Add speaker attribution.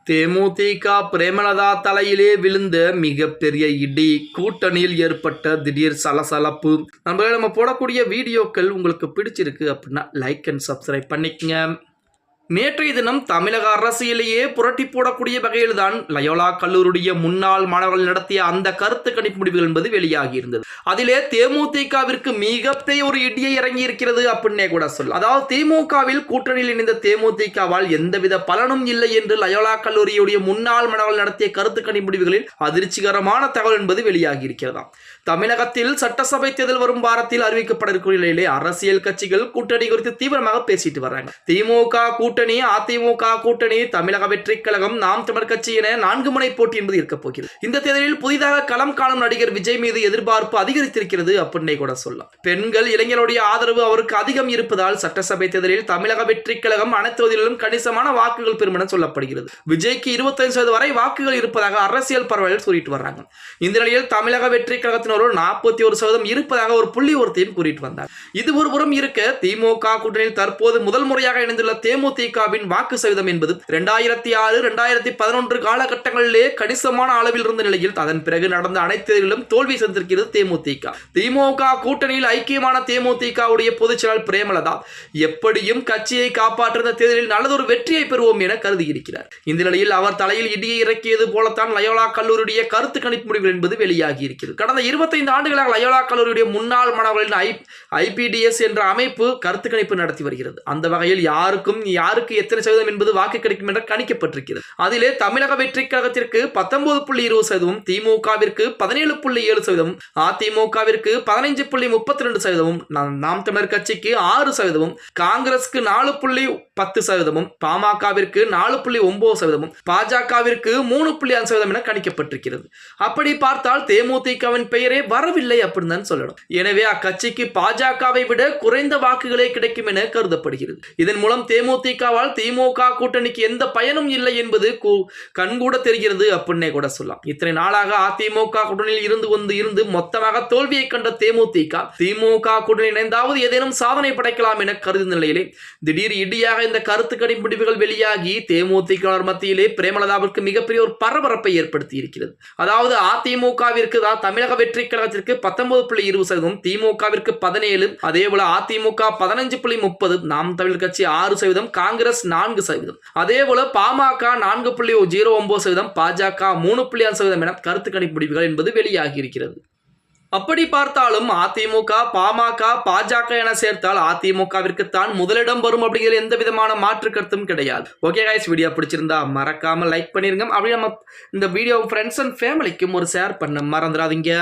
Speaker 1: தேமுதிக பிரேமலதா தலையிலே விழுந்த மிகப்பெரிய இடி, கூட்டணியில் ஏற்பட்ட திடீர் சலசலப்பு. நம்ம போடக்கூடிய வீடியோக்கள் உங்களுக்கு பிடிச்சிருக்கு அப்படின்னா லைக் அண்ட் சப்ஸ்கிரைப் பண்ணிக்கங்க. நேற்றைய தினம் தமிழக அரசியலையே புரட்டி போடக்கூடிய வகையில் தான் லயோலா கல்லூரியுடைய முன்னாள் மாணவர்கள் நடத்திய அந்த கருத்து கணிப்பு முடிவுகள் என்பது வெளியாகி இருந்தது. அதிலே தேமுதிகவிற்கு மிகப்பெரிய ஒரு இடியை இறங்கி இருக்கிறது அப்படின்னே கூட சொல்ல. அதாவது திமுகவில் கூட்டணியில் இணைந்த தேமுதிகவால் எந்தவித பலனும் இல்லை என்று லயோலா கல்லூரியுடைய முன்னாள் மாணவர்கள் நடத்திய கருத்து கணிப்பு முடிவுகளில் அதிர்ச்சிகரமான தகவல் என்பது வெளியாகி இருக்கிறதாம். தமிழகத்தில் சட்டசபை தேர்தல் வரும் வாரத்தில் அறிவிக்கப்பட இருக்கிற நிலையிலே அரசியல் கட்சிகள் கூட்டணி குறித்து தீவிரமாக பேசிட்டு வர்றாங்க. திமுக கூட்டணி, அதிமுக கூட்டணி, தமிழக வெற்றி கழகம், நாம் தமிழர் கட்சி என 4 முனை போட்டி என்பது இருக்க போகிறது. இந்த தேர்தலில் புதிதாக களம் காணும் நடிகர் விஜய் மீது எதிர்பார்ப்பு அதிகரித்திருக்கிறது அப்படின்னே கூட சொல்லலாம். பெண்கள், இளைஞர்களுடைய ஆதரவு அவருக்கு அதிகம் இருப்பதால் சட்டசபை தேர்தலில் தமிழக வெற்றி கழகம் அனைத்து தொகுதிகளிலும் கணிசமான வாக்குகள் பெறும் என சொல்லப்படுகிறது. விஜய்க்கு 25% வரை வாக்குகள் இருப்பதாக அரசியல் பரவலில் சொல்லிட்டு வர்றாங்க. இந்த நிலையில் தமிழக வெற்றி கழகத்தினர் 41% இருப்பதாக ஒரு புள்ளி ஒருத்தையும் கூறிட்டு வந்தார். இது ஒருபுறம் இருக்க, திமுக கூட்டணியில் தற்போது முதல் முறையாக இணைந்துள்ள தேமுதிகவின் வாக்கு சதவீதம் என்பது 2006, 2011 காலகட்டங்களிலே கணிசமான அளவில் இருந்த நிலையில் அதன் பிறகு நடந்த அனைத்து தேர்தலிலும் தோல்வி சந்திருக்கிறது தேமுதிக. திமுக கூட்டணியில் ஐக்கியமான தேமுதிகவுடைய பொதுச் செயலாளர் பிரேமலதா எப்படியும் கட்சியை காப்பாற்ற தேர்தலில் நல்லதொரு வெற்றியை பெறுவோம் என கருதியிருக்கிறார். இந்த நிலையில் அவர் தலையில் இடியை இறக்கியது போலத்தான் லயோலா கல்லூரியுடைய கருத்து கணிப்பு முடிவுகள் என்பது வெளியாகி இருக்கிறது. கடந்த 25 ஆண்டுகளாக லயோலா கல்லூரியுடைய முன்னாள் மாணவர்களின் ஐபிடிஎஸ் என்ற அமைப்பு கருத்து கணிப்பு நடத்தி வருகிறது. அந்த வகையில் யாருக்கு எத்தனை சதவீதம் என்பது வாக்கு கிடைக்கும் என்ற கணிக்கப்பட்டிருக்கிறது. அதிலே தமிழக வெற்றி கழகத்திற்கு 19.20%, திமுகவிற்கு 17.7%, அதிமுகவிற்கு 15.32%, நாம் தமிழர் கட்சிக்கு 6%, காங்கிரஸ்க்கு 4.10%, பாமகவிற்கு 4.9%, பாஜகவிற்கு 3.5% என கணிக்கப்பட்டிருக்கிறது. அப்படி பார்த்தால் தேமுதிகவின் பெயரே வரவில்லை அப்படின்னு தான் சொல்லணும். எனவே அக்கட்சிக்கு பாஜகவை விட குறைந்த வாக்குகளே கிடைக்கும் என கருதப்படுகிறது. இதன் மூலம் தேமுதிகவால் திமுக கூட்டணிக்கு எந்த பயனும் இல்லை என்பது கண்கூட தெரிகிறது அப்படின்னே கூட சொல்லலாம். இத்தனை நாளாக அதிமுக கூட்டணியில் இருந்து மொத்தமாக தோல்வியை கண்ட திமுக கூட்டணி இணைந்தாவது ஏதேனும் சாதனை படைக்கலாம் என கருதும் நிலையிலே திடீர் இடியாக இந்த கருத்து கணிப்பு முடிவுகள் வெளியாகி தேமுதிக மத்தியிலே பிரேமலதாவிற்கு மிகப்பெரிய ஒரு பரபரப்பை ஏற்படுத்தி இருக்கிறது. அதாவது அதிமுகவிற்கு தமிழக வெற்றி கழகத்திற்கு 19.20%, திமுகவிற்கு 17%, அதேபோல அதிமுக 15.30%, நாம் தமிழ் கட்சி 6%, காங்கிரஸ் 4%, அதேபோல பாமக 4.09%, பாஜக 3.5% என கருத்து கணிப்பு முடிவுகள் என்பது வெளியாகி இருக்கிறது. அப்படி பார்த்தாலும் அதிமுக, பாமக, பாஜக என சேர்த்தால் அதிமுகவிற்கு தான் முதலிடம் வரும் அப்படிங்கிற எந்த விதமான மாற்று கருத்தும் கிடையாது. ஓகே கைஸ், வீடியோ பிடிச்சிருந்தா மறக்காம லைக் பண்ணிருங்க. அப்படி நம்ம இந்த வீடியோ ஃப்ரெண்ட்ஸ் அண்ட் ஃபேமிலிக்கும் ஒரு ஷேர் பண்ண மறந்துடாதீங்க.